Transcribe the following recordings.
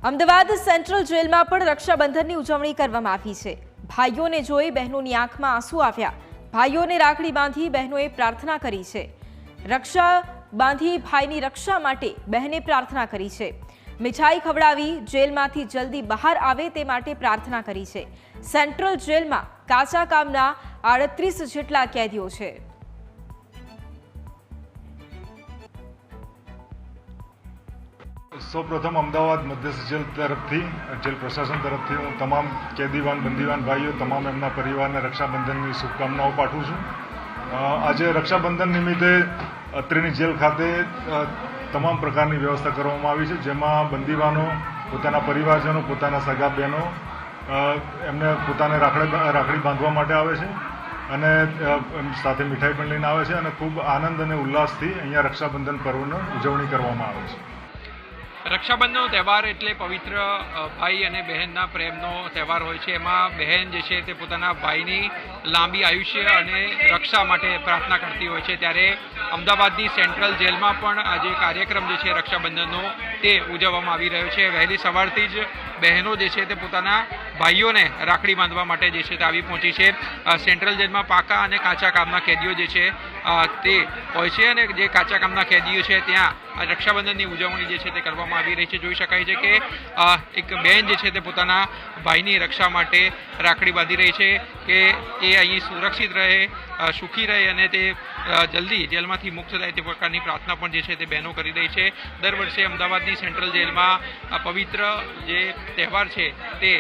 Ahmedabad central જેલમાં પણ રક્ષાબંધનની ઉજવણી કરવામાં આવી છે। ભાઈઓને જોઈ બહેનોની આંખમાં આંસુ આવ્યા। ભાઈઓને રાખડી બાંધી બહેનોએ પ્રાર્થના કરી છે। રક્ષા બાંધી ભાઈની રક્ષા માટે બહેને પ્રાર્થના કરી છે। મીઠાઈ ખવડાવી જેલમાંથી જલ્દી બહાર આવે તે માટે પ્રાર્થના કરી છે। સેન્ટ્રલ જેલમાં કાચા કામના 38 જેટલા કેદીઓ છે। સૌપ્રથમ અમદાવાદ મધ્યસ્થ જેલ તરફથી જેલ પ્રશાસન તરફથી હું તમામ કેદીવાન બંદીવાન ભાઈઓ તમામ એમના પરિવારને રક્ષાબંધનની શુભકામનાઓ પાઠવું છું। આજે રક્ષાબંધન નિમિત્તે અત્રેની જેલ ખાતે તમામ પ્રકારની વ્યવસ્થા કરવામાં આવી છે, જેમાં બંદીવાનો પોતાના પરિવારજનો પોતાના સગા બહેનો એમને પોતાને રાખડી બાંધવા માટે આવે છે અને સાથે મીઠાઈ પણ લઈને આવે છે અને ખૂબ આનંદ અને ઉલ્લાસથી અહીંયા રક્ષાબંધન પર્વની ઉજવણી કરવામાં આવે છે। રક્ષાબંધનનો તહેવાર એટલે પવિત્ર ભાઈ અને બહેનના પ્રેમનો તહેવાર હોય છે। એમાં બહેન જે છે તે પોતાના ભાઈની લાંબી આયુષ્ય અને રક્ષા માટે પ્રાર્થના કરતી હોય છે। ત્યારે અમદાવાદની સેન્ટ્રલ જેલમાં પણ આજે કાર્યક્રમ જે છે રક્ષાબંધનનો તે ઉજવવામાં આવી રહ્યો છે। વહેલી સવારથી જ બહેનો જે છે તે પોતાના ભાઈઓને રાખડી બાંધવા માટે જે છે તે આવી પહોંચી છે। સેન્ટ્રલ જેલમાં પાકા અને કાચા કામના કેદીઓ જે છે તે હોય છે અને જે કાચા કામના કેદીઓ છે ત્યાં રક્ષાબંધનની ઉજવણી જે છે તે કરવામાં આવી રહી છે। જોઈ શકાય છે કે એક બહેન જે છે તે પોતાના ભાઈની રક્ષા માટે રાખડી બાંધી રહી છે કે એ અહીં સુરક્ષિત રહે, સુખી રહે અને તે જલ્દી જેલમાંથી મુક્ત થાય તે પ્રકારની પ્રાર્થના પણ જે છે તે બહેનો કરી રહી છે। દર વર્ષે અમદાવાદની સેન્ટ્રલ જેલમાં પવિત્ર જે તહેવાર છે તે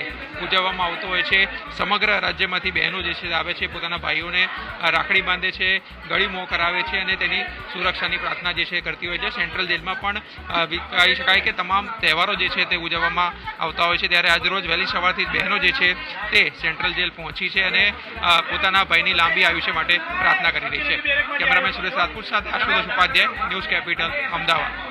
ઉજવવામાં આવતો હોય છે। સમગ્ર રાજ્યમાંથી બહેનો જે છે આવે છે, પોતાના ભાઈઓને રાખડી બાંધે છે, ગળી મોં કરાવે છે અને તેની સુરક્ષાની પ્રાર્થના જે છે કરતી હોય છે। સેન્ટ્રલ જેલમાં પણ કહી શકાય કે તમામ તહેવારો જે છે તે ઉજવવામાં આવતા હોય છે। ત્યારે આજરોજ વહેલી સવારથી બહેનો જે છે તે સેન્ટ્રલ જેલ પહોંચી છે અને પોતાના ભાઈની લાંબી આયુષ્ય માટે પ્રાર્થના કરી રહી છે। કેમેરામેન સુરેશ રાજપૂત સાથે આશુતોષ ઉપાધ્યાય, ન્યૂઝ કેપિટલ, અમદાવાદ।